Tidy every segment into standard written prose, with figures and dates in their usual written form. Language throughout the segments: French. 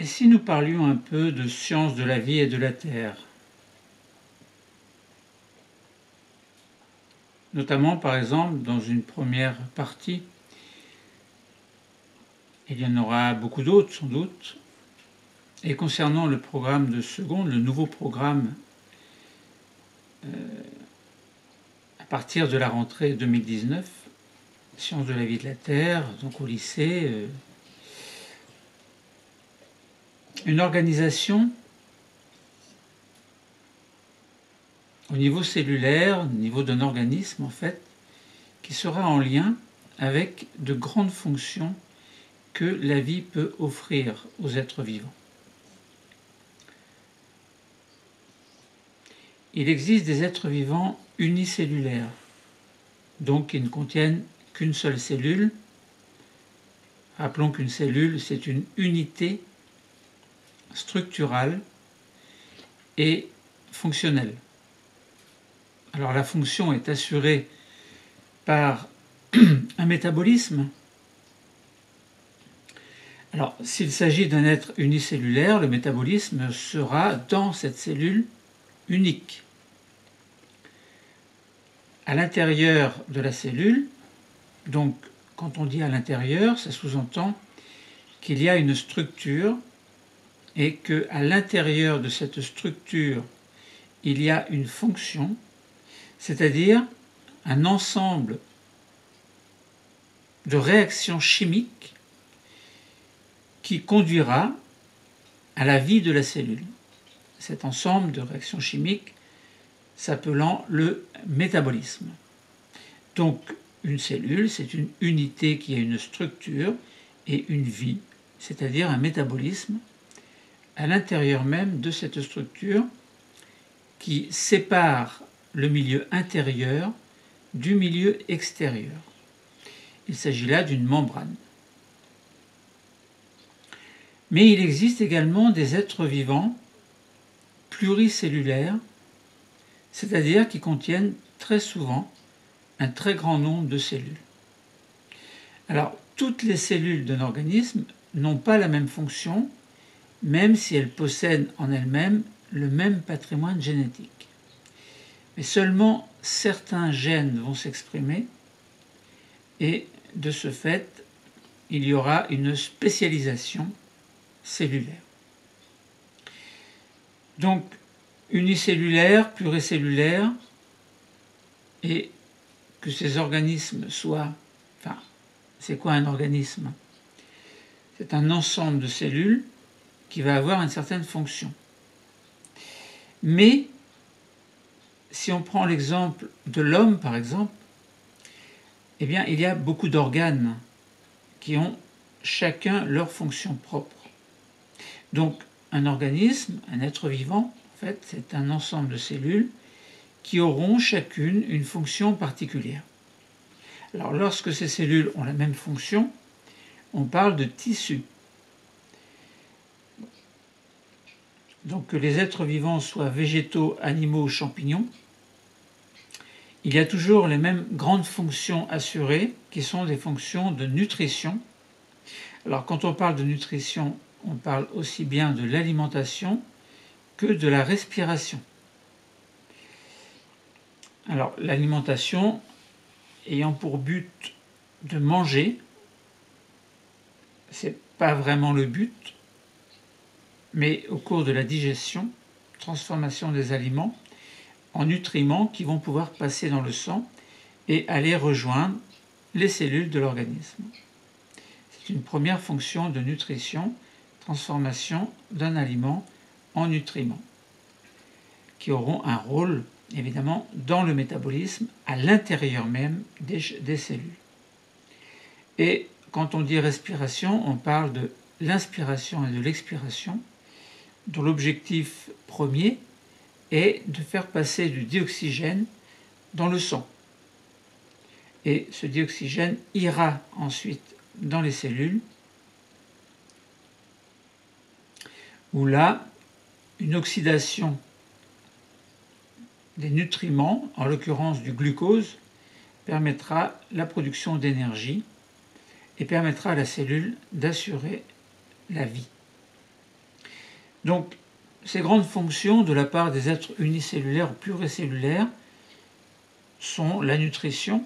Et si nous parlions un peu de sciences de la vie et de la Terre, notamment par exemple dans une première partie, il y en aura beaucoup d'autres sans doute, et concernant le programme de seconde, le nouveau programme à partir de la rentrée 2019, sciences de la vie et de la Terre, donc au lycée, une organisation au niveau cellulaire, au niveau d'un organisme en fait, qui sera en lien avec de grandes fonctions que la vie peut offrir aux êtres vivants. Il existe des êtres vivants unicellulaires, donc qui ne contiennent qu'une seule cellule. Rappelons qu'une cellule, c'est une unité structurale et fonctionnelle. Alors la fonction est assurée par un métabolisme. Alors s'il s'agit d'un être unicellulaire, le métabolisme sera dans cette cellule unique. À l'intérieur de la cellule, donc quand on dit à l'intérieur, ça sous-entend qu'il y a une structure et qu'à l'intérieur de cette structure, il y a une fonction, c'est-à-dire un ensemble de réactions chimiques qui conduira à la vie de la cellule. Cet ensemble de réactions chimiques s'appelant le métabolisme. Donc une cellule, c'est une unité qui a une structure et une vie, c'est-à-dire un métabolisme à l'intérieur même de cette structure qui sépare le milieu intérieur du milieu extérieur. Il s'agit là d'une membrane. Mais il existe également des êtres vivants pluricellulaires, c'est-à-dire qui contiennent très souvent un très grand nombre de cellules. Alors, toutes les cellules d'un organisme n'ont pas la même fonction, même si elles possèdent en elles-mêmes le même patrimoine génétique. Mais seulement certains gènes vont s'exprimer et de ce fait, il y aura une spécialisation cellulaire. Donc, unicellulaire, pluricellulaire, et que ces organismes soient... Enfin, c'est quoi un organisme? C'est un ensemble de cellules qui va avoir une certaine fonction. Mais, si on prend l'exemple de l'homme, par exemple, eh bien, il y a beaucoup d'organes qui ont chacun leur fonction propre. Donc, un organisme, un être vivant, en fait, c'est un ensemble de cellules qui auront chacune une fonction particulière. Alors, lorsque ces cellules ont la même fonction, on parle de tissu. Donc, que les êtres vivants soient végétaux, animaux ou champignons, il y a toujours les mêmes grandes fonctions assurées qui sont des fonctions de nutrition. Alors, quand on parle de nutrition, on parle aussi bien de l'alimentation que de la respiration. Alors, l'alimentation ayant pour but de manger, c'est pas vraiment le but, mais au cours de la digestion, transformation des aliments en nutriments qui vont pouvoir passer dans le sang et aller rejoindre les cellules de l'organisme. C'est une première fonction de nutrition, transformation d'un aliment en nutriments, qui auront un rôle évidemment dans le métabolisme à l'intérieur même des cellules. Et quand on dit respiration, on parle de l'inspiration et de l'expiration, dont l'objectif premier est de faire passer du dioxygène dans le sang. Et ce dioxygène ira ensuite dans les cellules, où là, une oxydation des nutriments, en l'occurrence du glucose, permettra la production d'énergie et permettra à la cellule d'assurer la vie. Donc, ces grandes fonctions de la part des êtres unicellulaires ou pluricellulaires sont la nutrition,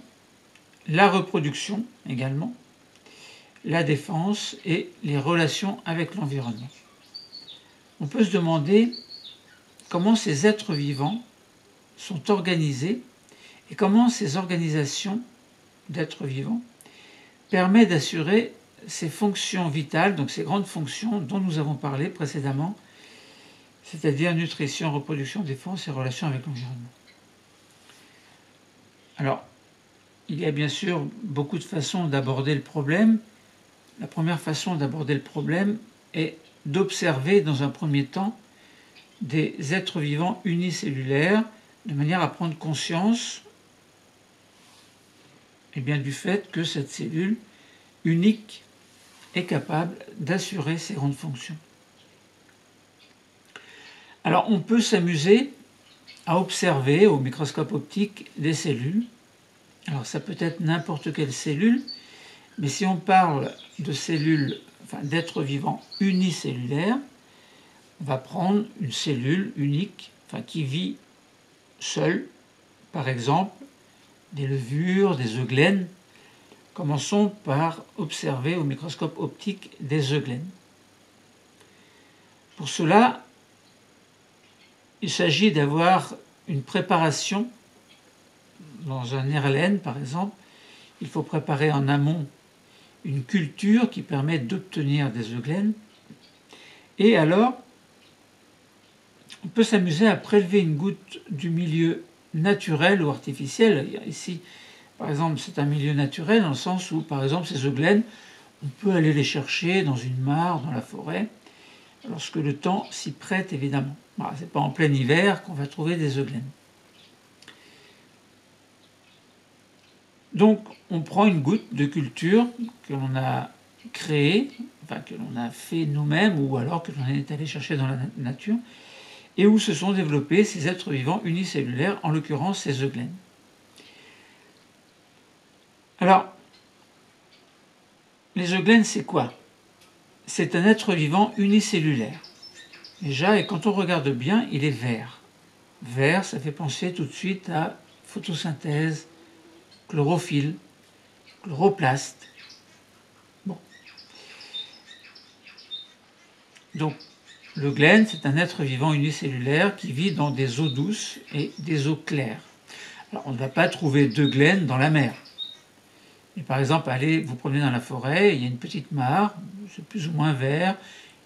la reproduction également, la défense et les relations avec l'environnement. On peut se demander comment ces êtres vivants sont organisés et comment ces organisations d'êtres vivants permettent d'assurer ces fonctions vitales, donc ces grandes fonctions dont nous avons parlé précédemment, c'est-à-dire nutrition, reproduction, défense et relations avec l'environnement. Alors, il y a bien sûr beaucoup de façons d'aborder le problème. La première façon d'aborder le problème est d'observer dans un premier temps des êtres vivants unicellulaires de manière à prendre conscience du fait que cette cellule unique est capable d'assurer ces grandes fonctions. Alors on peut s'amuser à observer au microscope optique des cellules. Alors ça peut être n'importe quelle cellule, mais si on parle de cellules, d'êtres vivants unicellulaires, on va prendre une cellule unique, qui vit seule, par exemple des levures, des euglènes. Commençons par observer au microscope optique des euglènes. Pour cela, il s'agit d'avoir une préparation. Dans un RLN, par exemple, il faut préparer en amont une culture qui permet d'obtenir des euglènes. Et alors, on peut s'amuser à prélever une goutte du milieu naturel ou artificiel. Ici, par exemple, c'est un milieu naturel dans le sens où, par exemple, ces euglènes, on peut aller les chercher dans une mare, dans la forêt, lorsque le temps s'y prête, évidemment. Ce n'est pas en plein hiver qu'on va trouver des euglènes. Donc, on prend une goutte de culture que l'on a créée, que l'on a fait nous-mêmes, ou alors que l'on est allé chercher dans la nature, et où se sont développés ces êtres vivants unicellulaires, en l'occurrence ces euglènes. Alors, les euglènes, c'est quoi? C'est un être vivant unicellulaire. Déjà, et quand on regarde bien, il est vert. Vert, ça fait penser tout de suite à photosynthèse, chlorophylle, chloroplaste. Bon. Donc, l'euglène, c'est un être vivant unicellulaire qui vit dans des eaux douces et des eaux claires. Alors, on ne va pas trouver d'euglène dans la mer. Et par exemple, allez vous promener dans la forêt, il y a une petite mare, c'est plus ou moins vert,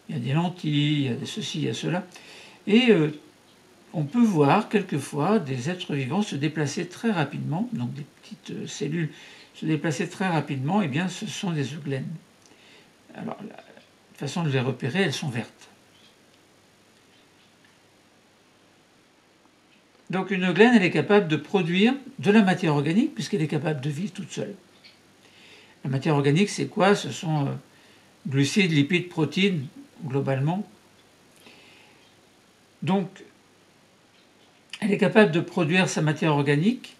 il y a des lentilles, il y a des ceci, il y a cela. Et on peut voir quelquefois des êtres vivants se déplacer très rapidement, donc des petites cellules se déplacer très rapidement, et bien ce sont des euglènes. Alors la façon de les repérer, elles sont vertes. Donc une euglène, elle est capable de produire de la matière organique, puisqu'elle est capable de vivre toute seule. La matière organique, c'est quoi? Ce sont glucides, lipides, protéines, globalement. Donc, elle est capable de produire sa matière organique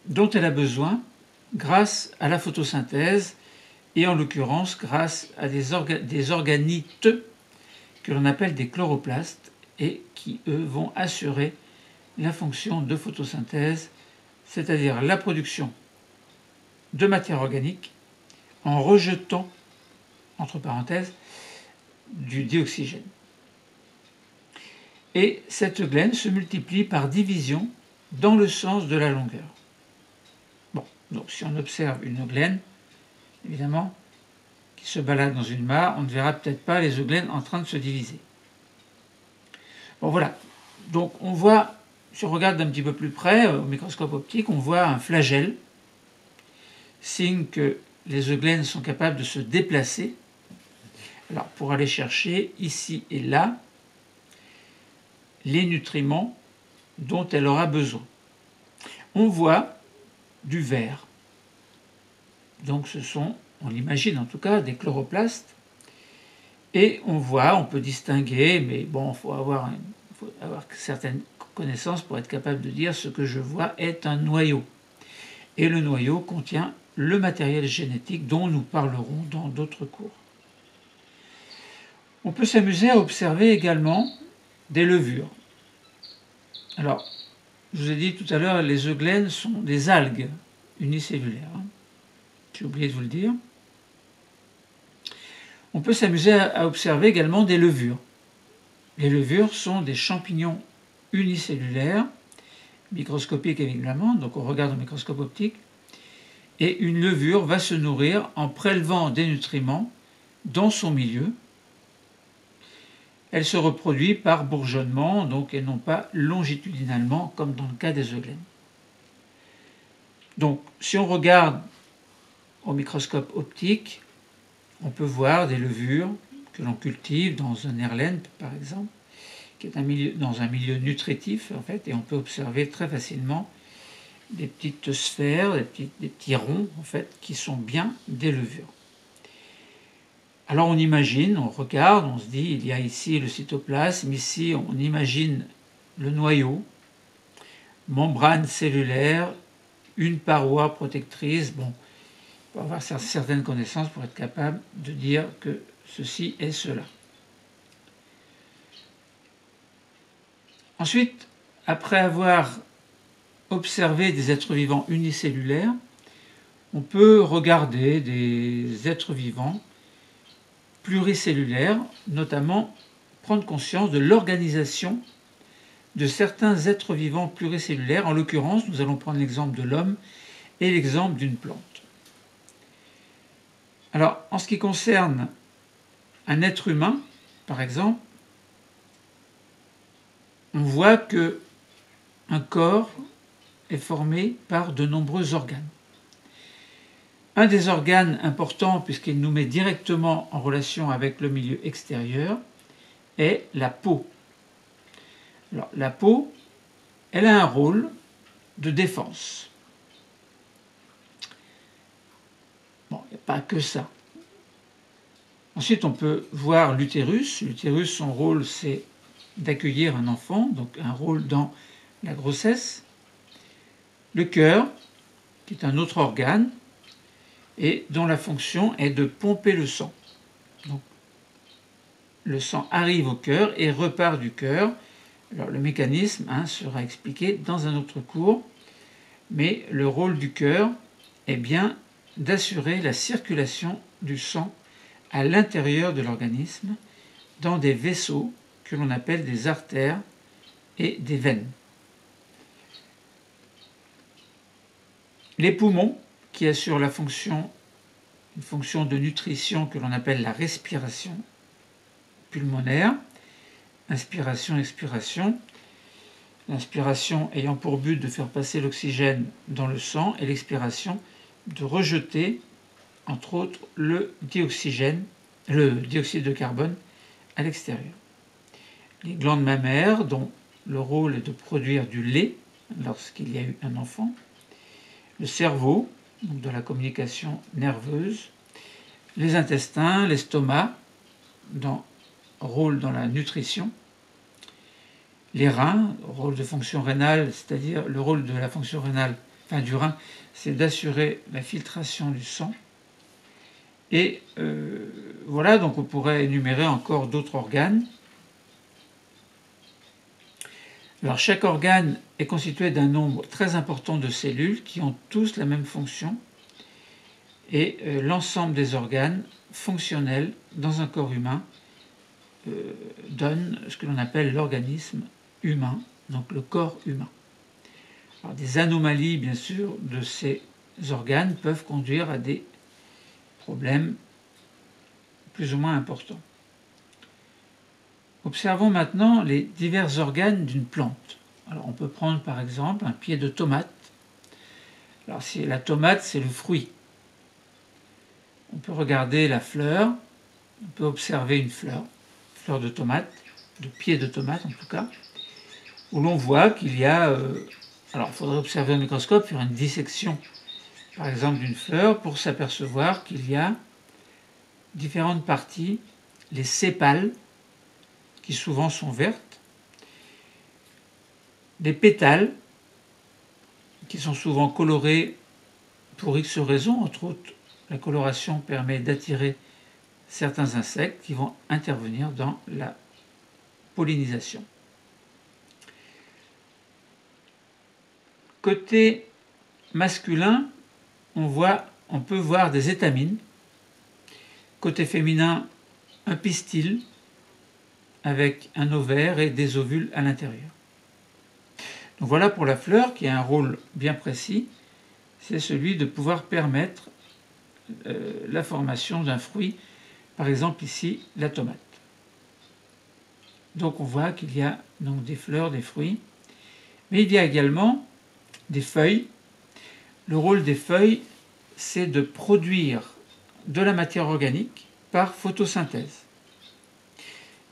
dont elle a besoin grâce à la photosynthèse et en l'occurrence grâce à des organites que l'on appelle des chloroplastes et qui, eux, vont assurer la fonction de photosynthèse, c'est-à-dire la production de matière organique en rejetant, entre parenthèses, du dioxygène. Et cette euglène se multiplie par division dans le sens de la longueur. Bon, donc si on observe une euglène, évidemment, qui se balade dans une mare, on ne verra peut-être pas les euglènes en train de se diviser. Bon, voilà. Donc on voit, si on regarde d'un petit peu plus près, au microscope optique, on voit un flagelle, signe que les euglènes sont capables de se déplacer. Alors, pour aller chercher ici et là les nutriments dont elle aura besoin. On voit du vert. Donc ce sont, on l'imagine en tout cas, des chloroplastes. Et on peut distinguer, mais bon, il faut avoir certaines connaissances pour être capable de dire ce que je vois est un noyau. Et le noyau contient le matériel génétique dont nous parlerons dans d'autres cours. On peut s'amuser à observer également des levures. Alors, je vous ai dit tout à l'heure, les euglènes sont des algues unicellulaires. J'ai oublié de vous le dire. On peut s'amuser à observer également des levures. Les levures sont des champignons unicellulaires, microscopiques évidemment, donc on regarde au microscope optique, et une levure va se nourrir en prélevant des nutriments dans son milieu. Elle se reproduit par bourgeonnement, donc, et non pas longitudinalement, comme dans le cas des euglènes. Donc, si on regarde au microscope optique, on peut voir des levures que l'on cultive dans un Erlen, par exemple, qui est dans un milieu nutritif, en fait, et on peut observer très facilement des petites sphères, des petits ronds, en fait, qui sont bien des levures. Alors on imagine, on regarde, on se dit, il y a ici le cytoplasme, ici on imagine le noyau, membrane cellulaire, une paroi protectrice. Bon, il faut avoir certaines connaissances pour être capable de dire que ceci est cela. Ensuite, après avoir observé des êtres vivants unicellulaires, on peut regarder des êtres vivants pluricellulaires, notamment prendre conscience de l'organisation de certains êtres vivants pluricellulaires. En l'occurrence, nous allons prendre l'exemple de l'homme et l'exemple d'une plante. Alors, en ce qui concerne un être humain, par exemple, on voit que un corps est formé par de nombreux organes. Un des organes importants, puisqu'il nous met directement en relation avec le milieu extérieur, est la peau. Alors, la peau, elle a un rôle de défense. Bon, il n'y a pas que ça. Ensuite, on peut voir l'utérus. L'utérus, son rôle, c'est d'accueillir un enfant, donc un rôle dans la grossesse. Le cœur, qui est un autre organe, et dont la fonction est de pomper le sang. Donc, le sang arrive au cœur et repart du cœur. Alors, le mécanisme sera expliqué dans un autre cours, mais le rôle du cœur est bien d'assurer la circulation du sang à l'intérieur de l'organisme dans des vaisseaux que l'on appelle des artères et des veines. Les poumons, qui assurent une fonction de nutrition que l'on appelle la respiration pulmonaire, inspiration, expiration, l'inspiration ayant pour but de faire passer l'oxygène dans le sang et l'expiration de rejeter, entre autres, le dioxyde de carbone à l'extérieur. Les glandes mammaires, dont le rôle est de produire du lait lorsqu'il y a eu un enfant, le cerveau, donc de la communication nerveuse, les intestins, l'estomac, rôle dans la nutrition, les reins, rôle de fonction rénale, c'est-à-dire le rôle de la fonction rénale, du rein, c'est d'assurer la filtration du sang. Et voilà, donc on pourrait énumérer encore d'autres organes. Alors chaque organe est constitué d'un nombre très important de cellules qui ont tous la même fonction, et l'ensemble des organes fonctionnels dans un corps humain donne ce que l'on appelle l'organisme humain, donc le corps humain. Alors, des anomalies, bien sûr, de ces organes peuvent conduire à des problèmes plus ou moins importants. Observons maintenant les divers organes d'une plante. Alors, on peut prendre par exemple un pied de tomate. Alors, la tomate, c'est le fruit. On peut regarder la fleur, on peut observer une fleur de tomate, de pied de tomate en tout cas, où l'on voit qu'il y a... alors, il faudrait observer au microscope, faire une dissection, par exemple, d'une fleur, pour s'apercevoir qu'il y a différentes parties, les sépales, qui souvent sont vertes, les pétales, qui sont souvent colorés pour X raisons, entre autres, la coloration permet d'attirer certains insectes qui vont intervenir dans la pollinisation. Côté masculin, on peut voir des étamines. Côté féminin, un pistil avec un ovaire et des ovules à l'intérieur. Donc voilà pour la fleur qui a un rôle bien précis, c'est celui de pouvoir permettre la formation d'un fruit, par exemple ici la tomate. Donc on voit qu'il y a donc des fleurs, des fruits, mais il y a également des feuilles. Le rôle des feuilles, c'est de produire de la matière organique par photosynthèse.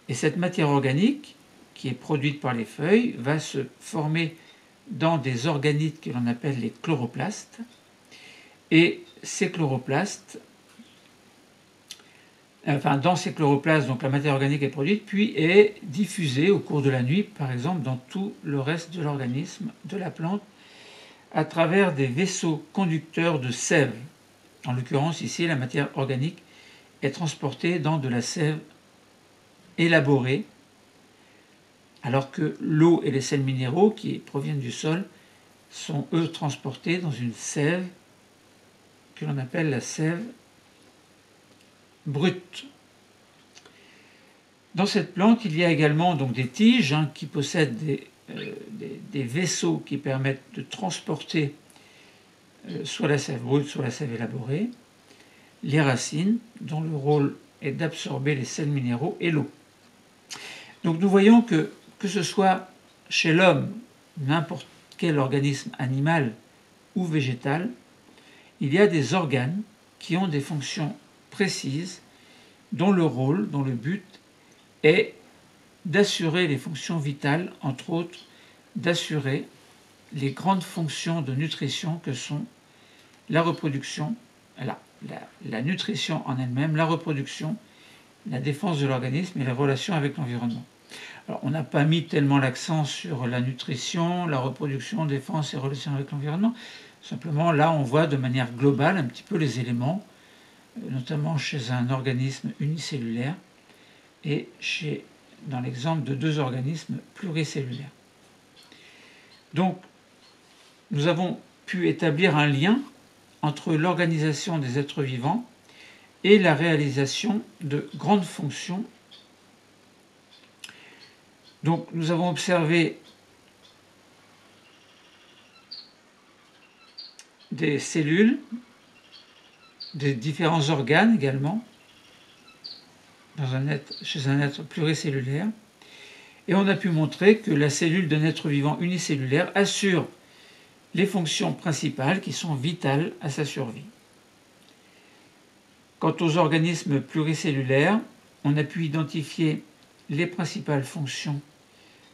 Et cette matière organique, qui est produite par les feuilles, va se former dans des organites que l'on appelle les chloroplastes. Et ces chloroplastes, dans ces chloroplastes, donc la matière organique est produite, puis est diffusée au cours de la nuit, par exemple, dans tout le reste de l'organisme de la plante, à travers des vaisseaux conducteurs de sève. En l'occurrence, ici, la matière organique est transportée dans de la sève élaborée, alors que l'eau et les sels minéraux qui proviennent du sol sont, eux, transportés dans une sève que l'on appelle la sève brute. Dans cette plante, il y a également donc des tiges qui possèdent des vaisseaux qui permettent de transporter soit la sève brute, soit la sève élaborée, les racines, dont le rôle est d'absorber les sels minéraux et l'eau. Donc nous voyons que ce soit chez l'homme, n'importe quel organisme animal ou végétal, il y a des organes qui ont des fonctions précises, dont le rôle, dont le but est d'assurer les fonctions vitales, entre autres d'assurer les grandes fonctions de nutrition que sont la reproduction, la nutrition en elle-même, la reproduction, la défense de l'organisme et les relations avec l'environnement. Alors, on n'a pas mis tellement l'accent sur la nutrition, la reproduction, défense et relations avec l'environnement. Simplement, là, on voit de manière globale un petit peu les éléments, notamment chez un organisme unicellulaire et dans l'exemple de deux organismes pluricellulaires. Donc, nous avons pu établir un lien entre l'organisation des êtres vivants et la réalisation de grandes fonctions. Donc, nous avons observé des cellules, des différents organes également, chez un être pluricellulaire, et on a pu montrer que la cellule d'un être vivant unicellulaire assure les fonctions principales qui sont vitales à sa survie. Quant aux organismes pluricellulaires, on a pu identifier les principales fonctions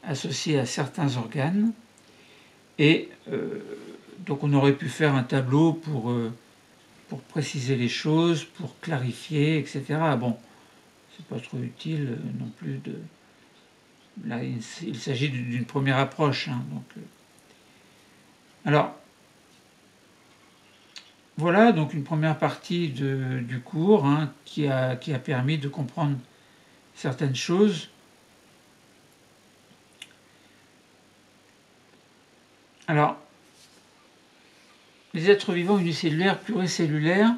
associées à certains organes, et donc on aurait pu faire un tableau pour préciser les choses, pour clarifier, etc. Bon, c'est pas trop utile non plus de... Là, il s'agit d'une première approche. Alors, voilà donc une première partie du cours qui a permis de comprendre certaines choses. Alors, les êtres vivants unicellulaires, pluricellulaires,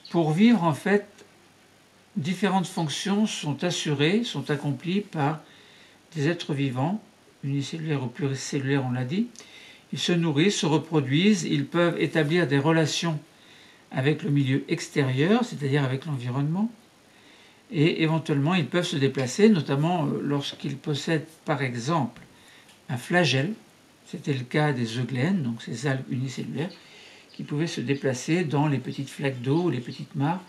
pour vivre, en fait, différentes fonctions sont assurées, sont accomplies par des êtres vivants, unicellulaires ou pluricellulaires, on l'a dit. Ils se nourrissent, se reproduisent, ils peuvent établir des relations avec le milieu extérieur, c'est-à-dire avec l'environnement, et éventuellement ils peuvent se déplacer, notamment lorsqu'ils possèdent par exemple un flagelle. C'était le cas des eugléennes, donc ces algues unicellulaires, qui pouvaient se déplacer dans les petites flaques d'eau ou les petites mares,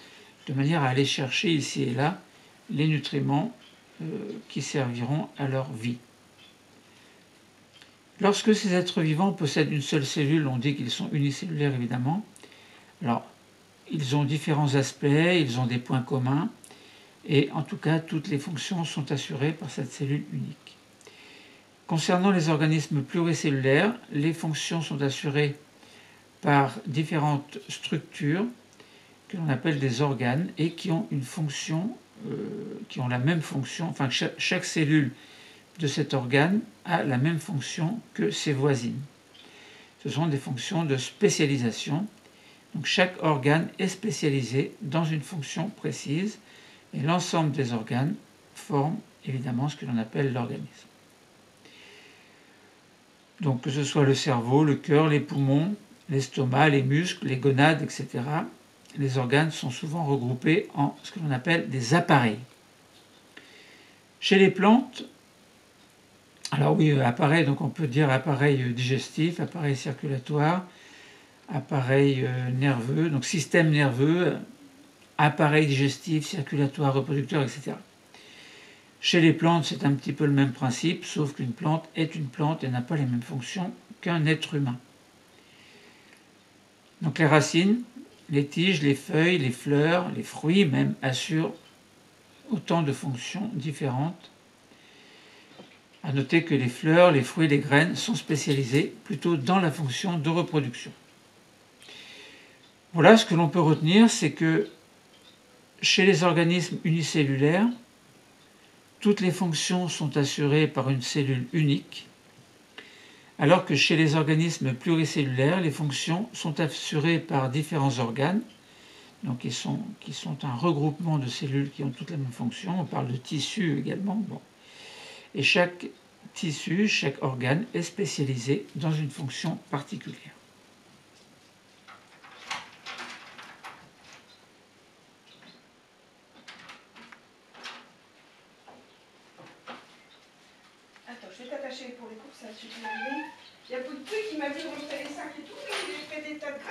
de manière à aller chercher ici et là les nutriments qui serviront à leur vie. Lorsque ces êtres vivants possèdent une seule cellule, on dit qu'ils sont unicellulaires évidemment. Alors, ils ont différents aspects, ils ont des points communs, et en tout cas, toutes les fonctions sont assurées par cette cellule unique. Concernant les organismes pluricellulaires, les fonctions sont assurées par différentes structures que l'on appelle des organes et qui ont une fonction, qui ont la même fonction, enfin chaque cellule de cet organe a la même fonction que ses voisines. Ce sont des fonctions de spécialisation. Donc chaque organe est spécialisé dans une fonction précise et l'ensemble des organes forment évidemment ce que l'on appelle l'organisme. Donc que ce soit le cerveau, le cœur, les poumons, l'estomac, les muscles, les gonades, etc., les organes sont souvent regroupés en ce que l'on appelle des appareils. Chez les plantes, alors oui, appareil, donc on peut dire appareil digestif, appareil circulatoire, appareil nerveux, donc système nerveux, appareil digestif, circulatoire, reproducteur, etc. Chez les plantes, c'est un petit peu le même principe, sauf qu'une plante est une plante et n'a pas les mêmes fonctions qu'un être humain. Donc les racines, les tiges, les feuilles, les fleurs, les fruits même assurent autant de fonctions différentes. À noter que les fleurs, les fruits et les graines sont spécialisés plutôt dans la fonction de reproduction. Voilà, ce que l'on peut retenir, c'est que chez les organismes unicellulaires, toutes les fonctions sont assurées par une cellule unique, alors que chez les organismes pluricellulaires, les fonctions sont assurées par différents organes, donc qui sont un regroupement de cellules qui ont toutes la même fonction. On parle de tissus également. Bon. Et chaque tissu, chaque organe est spécialisé dans une fonction particulière. Attends, je vais t'attacher pour les courses, ça suffit. Il y a beaucoup de trucs qui m'a vu rentrer les sacs et tout, et j'ai fait des tas de graines.